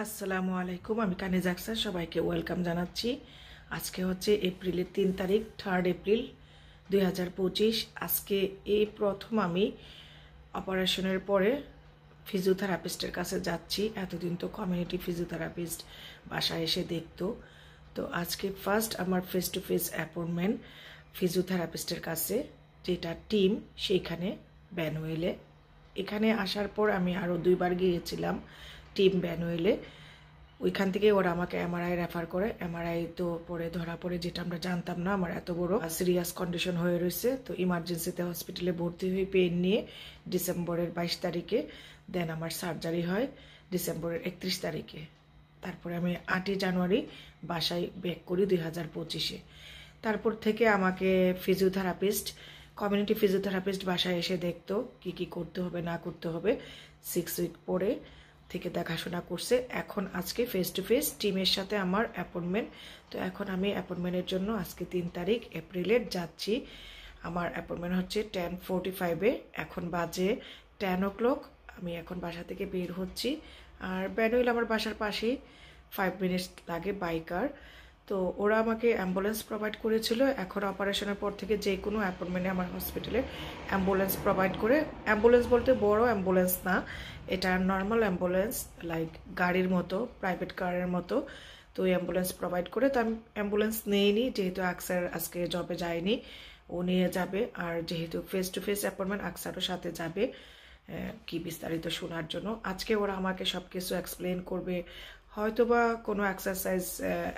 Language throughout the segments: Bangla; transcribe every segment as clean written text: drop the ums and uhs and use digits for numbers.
আসসালামু আলাইকুম, আমি কানিজ আক্তার, সবাইকে ওয়েলকাম জানাচ্ছি। আজকে হচ্ছে এপ্রিলের 3 তারিখ, 3 এপ্রিল 2025। আজকে এই প্রথম আমি অপারেশনের পরে ফিজিওথেরাপিস্টের কাছে যাচ্ছি। এতদিন তো কমিউনিটি ফিজিওথেরাপিস্ট বাসায় এসে দেখতো, তো আজকে ফার্স্ট আমার ফেস টু ফেস অ্যাপয়েন্টমেন্ট ফিজিওথেরাপিস্টের কাছে, যেটা টিম সেইখানে ব্যানুয়েলে। এখানে আসার পর আমি আরও 2বার গিয়েছিলাম টিম ব্যানুয়েলে। ওইখান থেকে ওরা আমাকে এমআরআই রেফার করে। এমআরআই তো পরে ধরা পড়ে, যেটা আমরা জানতাম না, আমার এত বড় সিরিয়াস কন্ডিশন হয়ে রয়েছে। তো ইমার্জেন্সিতে হসপিটালে ভর্তি হয়ে পেন নিয়ে ডিসেম্বরের 22 তারিখে, দেন আমার সার্জারি হয় ডিসেম্বরের 31 তারিখে। তারপরে আমি 8 জানুয়ারি বাসায় ব্যাক করি 2025-এ। তারপর থেকে আমাকে ফিজিওথেরাপিস্ট, কমিউনিটি ফিজিওথেরাপিস্ট বাসায় এসে দেখতো কি কি করতে হবে না করতে হবে। 6 উইক পরে থেকে দেখাশোনা করছে। এখন আজকে ফেস টু ফেস টিমের সাথে আমার অ্যাপয়েন্টমেন্ট। তো এখন আমি অ্যাপয়েন্টমেন্টের জন্য আজকে 3 তারিখ এপ্রিলের যাচ্ছি। আমার অ্যাপয়েন্টমেন্ট হচ্ছে 10:45-এ। এখন বাজে 10 o'clock। আমি এখন বাসা থেকে বের হচ্ছি। আর ব্যানুয়েল আমার বাসার পাশেই, 5 মিনিটস লাগে বাইকার। তো ওরা আমাকে অ্যাম্বুলেন্স প্রোভাইড করেছিল। এখন অপারেশনের পর থেকে যে কোনো অ্যাপয়েন্টমেন্টে আমার হসপিটালে অ্যাম্বুলেন্স প্রোভাইড করে। অ্যাম্বুলেন্স বলতে বড় অ্যাম্বুলেন্স না, এটা নর্মাল অ্যাম্বুলেন্স, লাইক গাড়ির মতো, প্রাইভেট কারের মতো। তো ওই অ্যাম্বুলেন্স প্রোভাইড করে। তো আমি অ্যাম্বুলেন্স নেইনি, যেহেতু আকসার আজকে জবে যায়নি, ও নিয়ে যাবে। আর যেহেতু ফেস টু ফেস অ্যাপয়েন্টমেন্ট, আকসারও সাথে যাবে কি বিস্তারিত শোনার জন্য। আজকে ওরা আমাকে সব কিছু এক্সপ্লেন করবে, হয়তোবা কোনো এক্সারসাইজ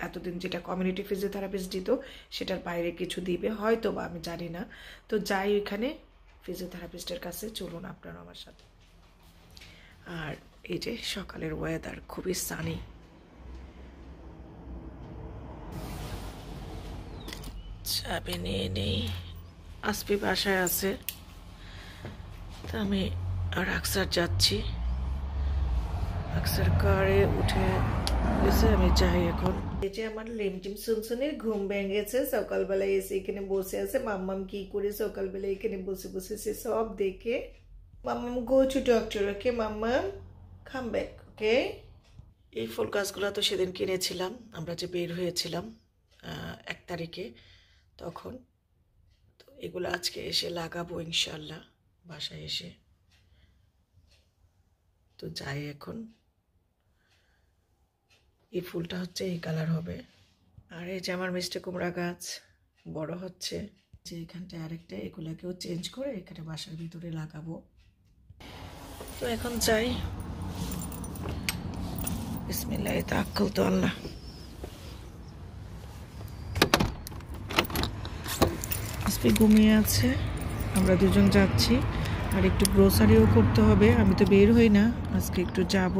এতদিন যেটা কমিউনিটি ফিজিওথেরাপিস্ট দিত সেটার বাইরে কিছু দিবে হয়তোবা, আমি জানি না। তো যাই ওইখানে ফিজিওথেরাপিস্টের কাছে, চলুন আপনারা আমার সাথে। আর এই যে সকালের ওয়েদার খুবই সানি। চাবি নিয়ে নেই, আসবি বাসায় আছে। তা আমি আর আকসার যাচ্ছি, আকসার কারে উঠে গেছে, আমি যাই এখন। এই যে আমার লিমটিম সুনসুনির ঘুম ভেঙেছে, সকালবেলা এসে এখানে বসে আছে। মাম্মাম কি করে সকালবেলা এখানে বসে বসে সে সব দেখে। মাম্মাম গো টু ডক্টর, ওকে মাম্মাম, কাম ব্যাক, ওকে। এই ফুল গাছগুলো তো সেদিন কিনেছিলাম, আমরা যে বের হয়েছিলাম 1 তারিখে, তখন। তো এগুলো আজকে এসে লাগাবো ইনশাল্লাহ বাসায় এসে। তো যাই এখন। এই ফুলটা হচ্ছে এই কালার হবে। আর এই যে আমার মিষ্টি কুমড়া গাছ বড় হচ্ছে, যে এখানটায় আরেকটা, এগুলাকেও চেঞ্জ করে এখানে বাসার ভিতরে লাগাবো। তো এখন যাই। বিসমিল্লাহ, তাওয়াক্কাল তু আল্লাহ। আজকে ঘুমিয়ে আছে, আমরা দুজন যাচ্ছি। আর একটু গ্রোসারিও করতে হবে, আমি তো বের হই না, আজকে একটু যাব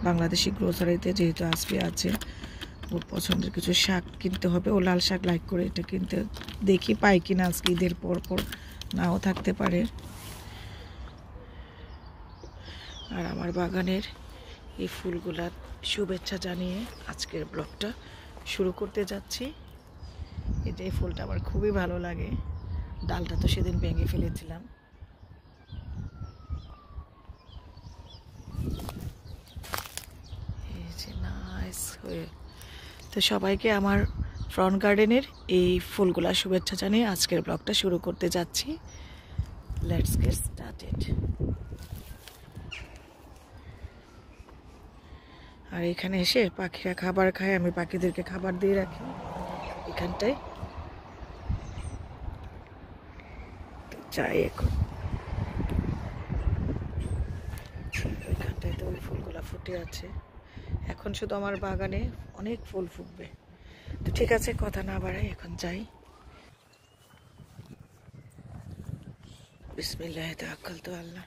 বাংলাদেশি গ্রোসারিতে, যেহেতু আসবে আছে। ওর পছন্দের কিছু শাক কিনতে হবে, ও লাল শাক লাইক করে, এটা কিনতে দেখি পাই কিনা আজকে, ঈদের পর পর নাও থাকতে পারে। আর আমার বাগানের এই ফুলগুলার শুভেচ্ছা জানিয়ে আজকের ব্লগটা শুরু করতে যাচ্ছি। এই যে ফুলটা আমার খুবই ভালো লাগে, ডালটা তো সেদিন ভেঙে ফেলেছিলাম। এই যে নাইস হয়ে। তো সবাইকে আমার ফ্রন্ট গার্ডেনের এই ফুলগুলা শুভেচ্ছা জানিয়ে আজকের ব্লগটা শুরু করতে যাচ্ছি। Let's get started. আর এখানে এসে পাখিরা খাবার খায়, আমি পাখিদেরকে খাবার দিয়ে রাখি এখানটায়। যাই এখন, ওইখানটায় তো ওই ফুলগুলা ফুটে আছে। এখন শুধু আমার বাগানে অনেক ফুল ফুটবে। তো ঠিক আছে, কথা না বাড়াই, এখন যাই। বিসমিল্লাহ, তাওয়াক্কাল তু আল্লাহ।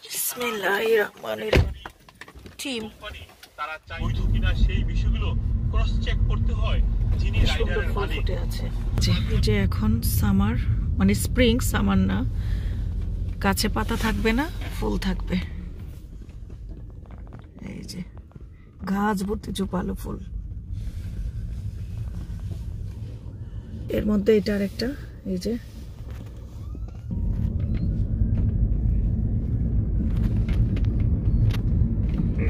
বিসমিল্লাহির রহমানির রহিম। টিম তারা চাইতো কিনা সেই বিষয়গুলো ক্রস চেক করতে হয়। যিনি রাইডারের মালিক ফুটে আছে। যে এখন সামার, মানে স্প্রিং, সামার না, গাছে পাতা থাকবে না, ফুল থাকবে। এই যে গাছ ভর্তি জোপালো ফুল। এর মধ্যে এটা আর একটা, এই যে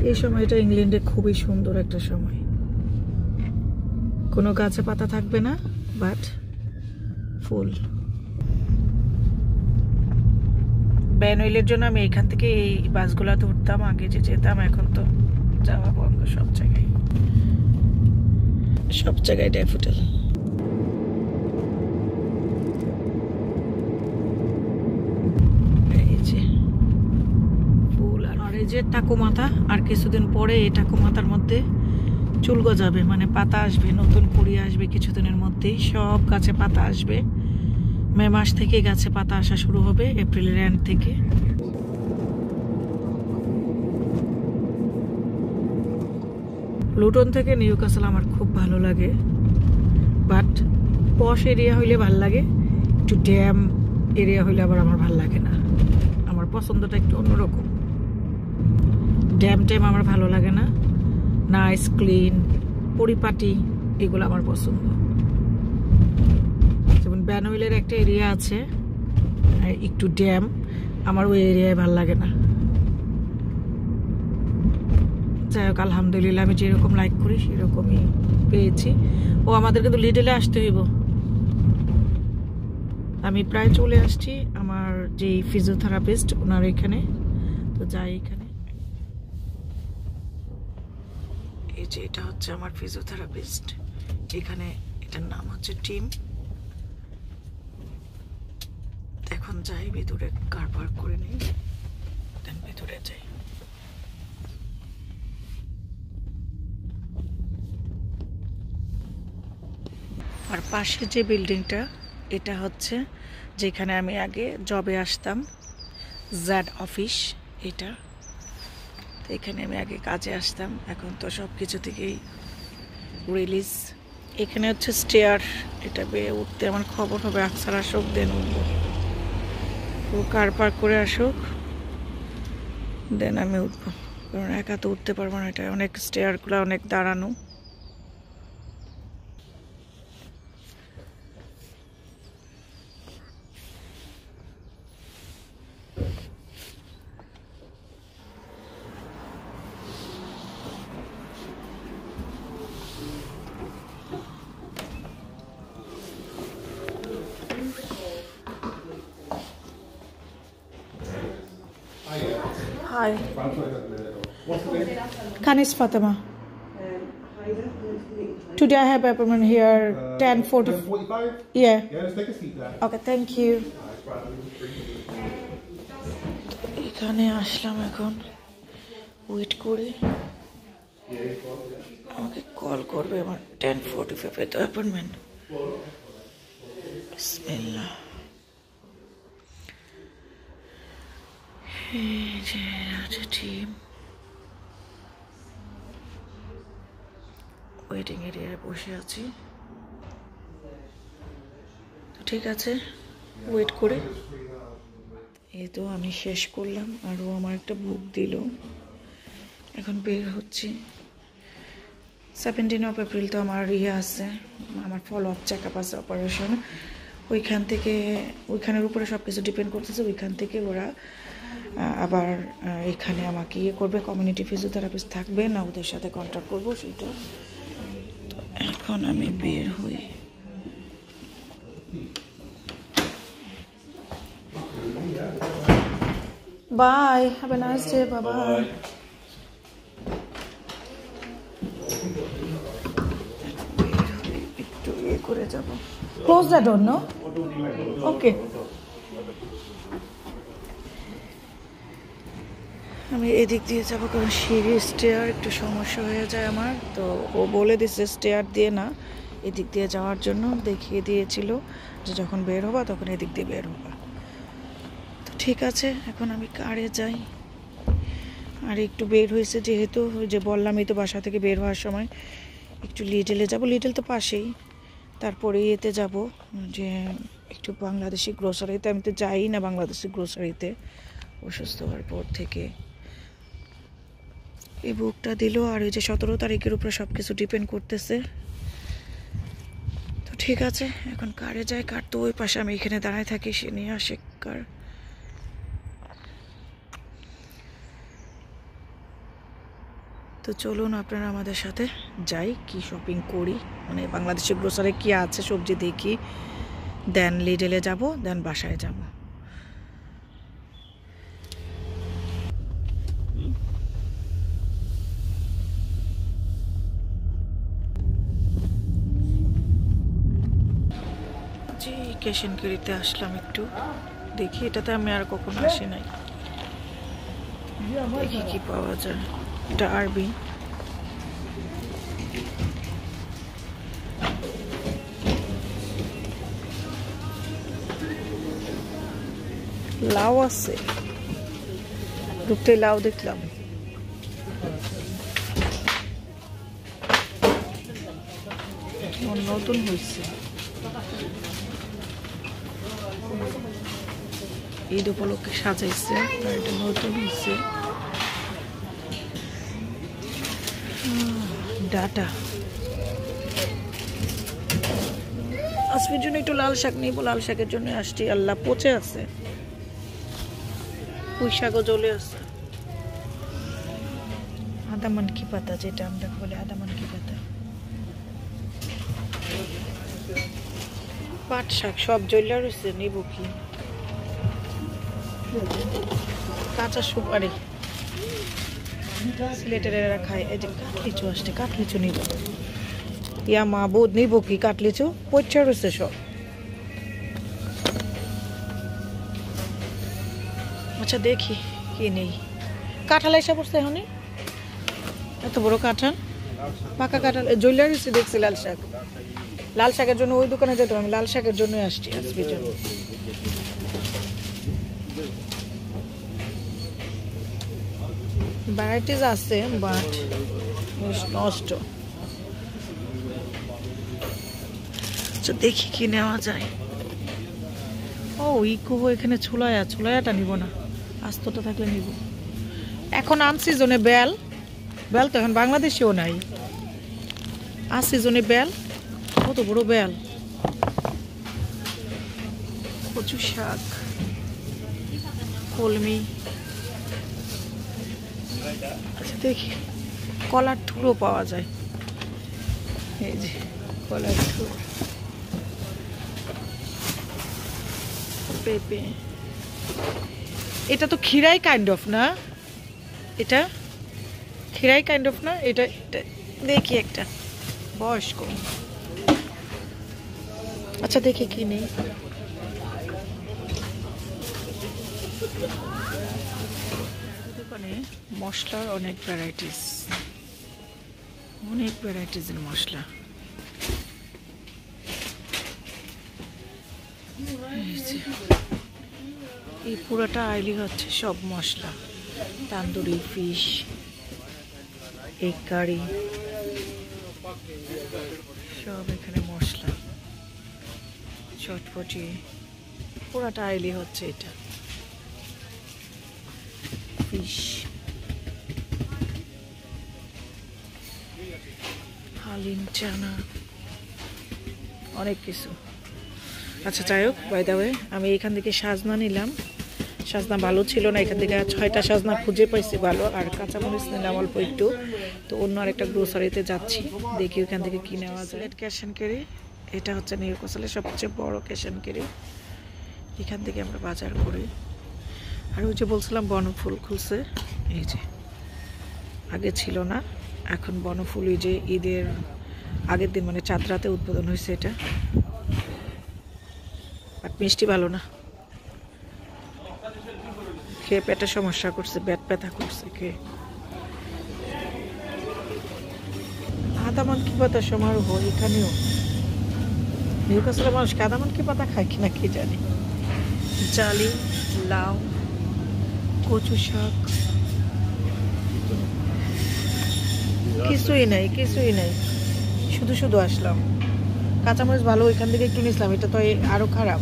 এই সময়টা ইংল্যান্ডে খুবই সুন্দর একটা সময়, কোনো গাছে পাতা থাকবে না, বাট ফুল। ব্যানওয়েলের জন্য আমি এখান থেকে এই বাসগুলো ধরতাম, আগে যে যেতাম, এখন তো যাওয়া বন্ধ সব জায়গায় ড্যাফোডিল। এই যে ফুল, আর এই যে টাকুমাথা, আর কিছুদিন পরে এই টাকুমাথার মধ্যে চুল গজাবে, মানে পাতা আসবে, নতুন কুড়ি আসবে কিছুদিনের মধ্যেই, সব গাছে পাতা আসবে। মে মাস থেকে গাছে পাতা আসা শুরু হবে, এপ্রিলের এন্ড থেকে। লুটন থেকে নিউক্যাসল আমার খুব ভালো লাগে, বাট পশ এরিয়া হইলে ভাল লাগে, একটু ড্যাম এরিয়া হইলে আবার আমার ভাল লাগে না। আমার পছন্দটা একটু অন্যরকম, ড্যাম ট্যাম আমার ভালো লাগে না, নাইস ক্লিন পরিপাটি এগুলো আমার পছন্দ। যেমন ব্যানওয়েলের একটা এরিয়া আছে একটু ড্যাম, আমার ওই এরিয়ায় ভাল লাগে না। যাই হোক, আলহামদুলিল্লাহ আমি যেরকম লাইক করি সেরকমই পেয়েছি। ও আমাদের কিন্তু লিডলে আসতে হইব, আমি প্রায় চলে আসছি আমার যে ফিজিওথেরাপিস্ট ওনার এখানে, তো যাই এখানে। এই যে এটা হচ্ছে আমার ফিজিওথেরাপিস্ট, এখানে এটার নাম হচ্ছে টিম। এখন যাই ভিতরে, কার পার্ক করে নিই, দেন ভিতরে যাই। আর পাশে যে বিল্ডিংটা, এটা হচ্ছে যেখানে আমি আগে জবে আসতাম, জ্যাড অফিস এটা। তো এখানে আমি আগে কাজে আসতাম, এখন তো সব কিছু থেকেই রিলিজ। এখানে হচ্ছে স্টেয়ার, এটা বেয়ে উঠতে আমার খবর হবে, আকসার আসুক দেন উঠবো, ও কার পার্ক করে আসুক দেন আমি উঠবো, কারণ একা তো উঠতে পারবো না, এটা অনেক স্টেয়ারগুলো অনেক দাঁড়ানো। Hi. Kanis Fatima. Today I have appointment here 10:40. 10:45? Yeah. Yeah, just take a seat there. Okay, thank you. এখানে আসলাম, এখন ওয়েট করে আমাকে কল করবে, আমার 10:45 তো অ্যাপয়েন্টমেন্ট। বিসমিল্লাহ। এই যে আছে টিম, ওয়েটিং এরিয়ায় বসে আছি, ঠিক আছে ওয়েট করে। এই তো আমি শেষ করলাম, আরও আমার একটা বুক দিল, এখন বের হচ্ছি। 17 এপ্রিল তো আমার ইয়ে আছে, আমার ফলো আপ চেক আপ আছে, অপারেশন। ওইখানের উপরে সব কিছু ডিপেন্ড করতেছে, ওইখান থেকে ওরা আবার এখানে আমাকে ইয়ে করবে, কমিউনিটি ফিজিওথেরাপিস্ট থাকবে না, ওদের সাথে কন্ট্যাক্ট করবো সেটা। তো এখন আমি বের হই। Bye, have a nice day, bye. একটু ইয়ে করে যাব, close the door, no? Okay. আমি এদিক দিয়ে যাবো, কারণ সিঁড়ি স্টেয়ার একটু সমস্যা হয়ে যায় আমার, তো ও বলে দিচ্ছে স্টেয়ার দিয়ে না, এদিক দিয়ে যাওয়ার জন্য দেখিয়ে দিয়েছিল যে যখন বের হবা তখন এদিক দিয়ে বের হবা। তো ঠিক আছে, এখন আমি কারে যাই। আর একটু বের হয়েছে যেহেতু, যে বললামই তো বাসা থেকে বের হওয়ার সময় একটু লিডলে যাব, লিডল তো পাশেই, তারপরে এতে যাব যে একটু বাংলাদেশি গ্রোসারিতে। আমি তো যাই না বাংলাদেশি গ্রোসারিতে অসুস্থ হওয়ার পর থেকে। এই বুকটা দিল, আর ওই যে 17 তারিখের উপরে সব কিছু ডিপেন্ড করতেছে। তো ঠিক আছে, এখন কারে যাই, কার তো ওই পাশে, আমি এখানে দাঁড়ায় থাকি, সে নিয়ে আসে কার। তো চলুন আপনারা আমাদের সাথে যাই, কি শপিং করি, মানে বাংলাদেশি গ্রোসারি কি আছে সবজি দেখি, দেন লিডেলে যাব, দেন বাসায় যাব। জি, কেশনকারিতে আসলাম, একটু দেখি, এটাতে আমি আর কখনো আসি নাই, দেখি কি পাওয়া যায়। এটা আরবি, লাউ আছে, ঢুকতে লাউ দেখলাম। নতুন হয়েছে, ঈদ উপলক্ষে সাজাইছে, এটা নতুন হয়েছে। ডাটা, আজকের জন্য একটু লাল শাক নিব, লাল শাকের জন্য আসছি। আল্লাহ, পচে আছে, পুঁই শাকও জ্বলে আছে। আদামানকি পাতা, যেটা আমরা বলি আদামানকি পাতা, পাট শাক, সব জ্বলা রয়েছে। নিব কি? কাঁচা সুপারি, সিলেটের এরা খায়। এই যে কাটলিচু আসছে, কাটলিচু নিব। ইয়া মাবুদ, নিব কি? কাটলিচু পচা রয়েছে সব। আচ্ছা দেখি কি নেই। কাঁঠাল এসে পড়ছে এখনই, এত বড় কাঁঠাল, পাকা কাঁঠাল জ্বলা রয়েছে দেখছি। লাল শাক, লাল শাকের জন্য ওই দোকানে যেতাম, আমি লাল শাকের জন্য আসছি আজকের জন্য। ভ্যারাইটিস আছে বাট নষ্ট। আচ্ছা দেখি কি নেওয়া যায়। ও ইকো, এখানে ছোলায়াটা নিব না, আস্তটা থাকলে নিব। এখন আনসিজনে বেল, বেল তো এখন বাংলাদেশেও নাই। আনসিজনে বেল, কত বড় বেল। কচু শাক, কলমি। আচ্ছা দেখি, কলার থুড়ো পাওয়া যায়, এই যে কলার থুড়ো। পেঁপে, এটা তো খিরাই কাইন্ড অফ না, এটা খিরাই কাইন্ড অফ না, এটা দেখি একটা বয়স্ক। আচ্ছা দেখি কি নেই। দোকানে মশলার অনেক ভ্যারাইটিসের মশলা। এই পুরাটা আইলি হচ্ছে সব মশলা, তান্দুরি, ফিশ, এগ কারি, সব এখানে মশলা। চটপটি, পুরাটা আইলি হচ্ছে এটা। ফিশ, হালিম, চানা, অনেক কিছু। আচ্ছা যাই হোক, বাই দ্য ওয়ে, আমি এখান থেকে সাজনা নিলাম, সাজনা ভালো ছিল না, এখান থেকে 6টা সাজনা খুঁজে পাইছি ভালো, আর কাঁচামরিচ নিলাম অল্প একটু। তো অন্য আরেকটা গ্রোসারিতে যাচ্ছি, দেখি ওখান থেকে কি নেওয়া যায়। ক্যাশ অ্যান্ড ক্যারি, এটা হচ্ছে নিউ কাসলের সবচেয়ে বড় ক্যাশ অ্যান্ড ক্যারি, এখান থেকে আমরা বাজার করি। আর ওই যে বলছিলাম বনফুল খুলছে, এই যে আগে ছিল না, এখন বনফুল এই যে ঈদের আগের দিন মানে চাঁদ রাতে উদ্বোধন হয়েছে এটা। বাট মিষ্টি ভালো না, খেয়ে পেটে সমস্যা করছে, পেট ব্যথা করছে খেয়ে। আদামানকি পাতা সমারোহ এখানেও, নিউ কাসলের মানুষ আদামানকি পাতা খায় কিনা কি জানি। জালি, লাউ, কচু শাক, কিছুই নাই, শুধু আসলাম। কাঁচামরিচ ভালো, ওইখান থেকে একটু নিয়েছিলাম, এটা তো আরো খারাপ,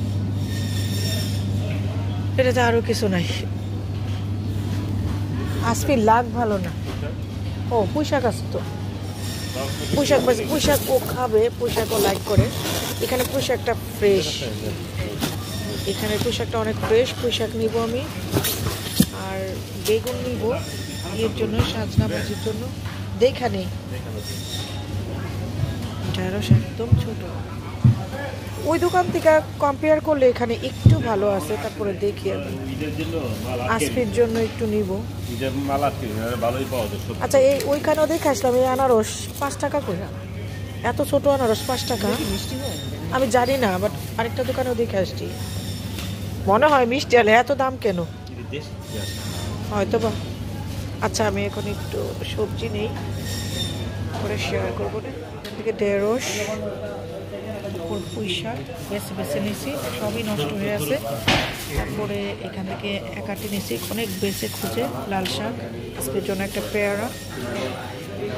এটাতে আরো কিছু নাই। আসফির লাগ ভালো না। ও পুঁই শাক আছে তো, পুঁই শাক ও খাবে, পুঁই শাকও লাইক করে। এখানে পোশাকটা ফ্রেশ, এখানে পোশাকটা অনেক ফ্রেশ। পোশাক নিব আমি, আর বেগুন নিব এর জন্য, সাজনা ভাজির জন্য। দেখা নেই, ঢেঁড়স একদম ছোট। ওই দোকান থেকে কম্পেয়ার করলে এখানে একটু ভালো আছে। তারপরে দেখি আমি আসফির জন্য একটু নিব। আচ্ছা, এই ওইখানেও দেখে আসলাম এই আনারস 5 টাকা করে। এত ছোট আনারস 5 টাকা, আমি জানি না, বাট আরেকটা দোকানেও দেখে আসছি, মনে হয় মিষ্টি আলে এত দাম কেন, হয়তো বা। আচ্ছা, আমি এখন একটু সবজি নেই, পরে শেয়ার করবো না। এখান থেকে ঢেঁড়স, পুঁই শাক বেছে বেছে নিয়েছি, সবই নষ্ট হয়ে আছে। তারপরে এখান থেকে একাটি নিয়েছি, অনেক বেছে খুঁজে। লাল শাক, আজকের জন্য একটা পেয়ারা,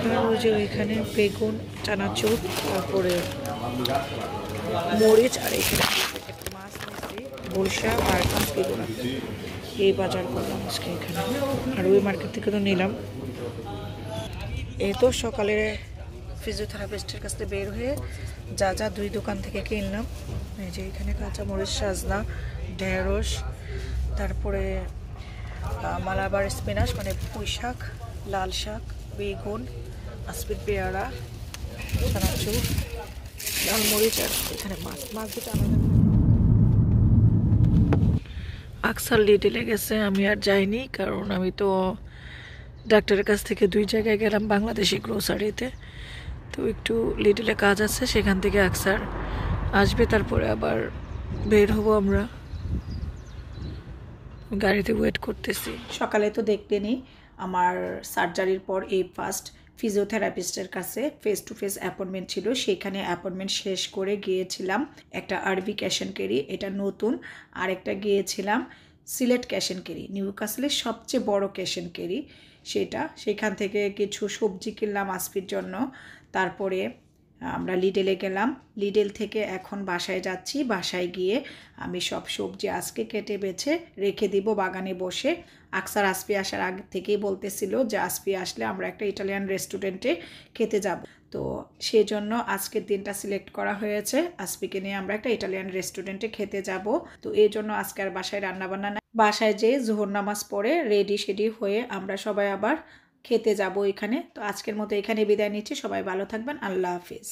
তারপরে যে ওইখানে বেগুন, চানাচুর, তারপরে মরিচ, আর এখানে মাছ নিয়েছি, বলসা আর কাঁচকি গোড়া। এই বাজার করলাম আজকে এখানে, আর ওই মার্কেট থেকে তো নিলাম। এই তো সকালে ফিজিওথেরাপিস্টের কাছ থেকে বের হয়ে যা যা 2 দোকান থেকে কিনলাম। এই যে এখানে কাঁচামরিচ, সাজনা, ঢেঁড়স, তারপরে মালাবার স্পিনাচ মানে পুঁই শাক, লাল শাক, বেগুন, আসপির পেয়ারা, চানাচুর, লাল মরিচ, আর এখানে মাছ। মাছ দুটো আলাদা। আকসার লিডলে গেছে, আমি আর যাইনি, কারণ আমি তো ডাক্তারের কাছ থেকে 2 জায়গায় গেলাম বাংলাদেশি গ্রোসারিতে। তো একটু লিডলে কাজ আছে, সেখান থেকে আকসার আসবে, তারপরে আবার বের হব আমরা। গাড়িতে ওয়েট করতেছি। সকালে তো দেখতেনি, আমার সার্জারির পর এই ফার্স্ট ফিজিওথেরাপিস্টের কাছে ফেস টু ফেস অ্যাপয়েন্টমেন্ট ছিল। সেখানে অ্যাপয়েন্টমেন্ট শেষ করে গিয়েছিলাম একটা আরবি ক্যাশ অ্যান্ড ক্যারি, এটা নতুন। আর একটা গিয়েছিলাম সিলেট ক্যাশ অ্যান্ড ক্যারি, নিউকাসলের সবচেয়ে বড় ক্যাশ অ্যান্ড ক্যারি সেটা। সেখান থেকে কিছু সবজি কিনলাম আসফির জন্য। তারপরে আমরা লিডেলে গেলাম, লিডেল থেকে এখন বাসায় যাচ্ছি। বাসায় গিয়ে আমি সব সবজি আজকে কেটে বেছে রেখে দিব বাগানে বসে। আকসার আসফি আসার আগে থেকেই বলতেছিল যে আসফি আসলে আমরা একটা ইটালিয়ান রেস্টুরেন্টে খেতে যাব। তো সেই জন্য আজকের দিনটা সিলেক্ট করা হয়েছে, আসফিকে নিয়ে আমরা একটা ইটালিয়ান রেস্টুরেন্টে খেতে যাব। তো এই জন্য আজকে আর বাসায় রান্নাবান্না নাই, বাসায় যেয়ে জোহর নামাজ পড়ে রেডি শেডি হয়ে আমরা সবাই আবার খেতে যাব এখানে। তো আজকের মতো এখানে বিদায় নিচ্ছি, সবাই ভালো থাকবেন, আল্লাহ হাফিজ।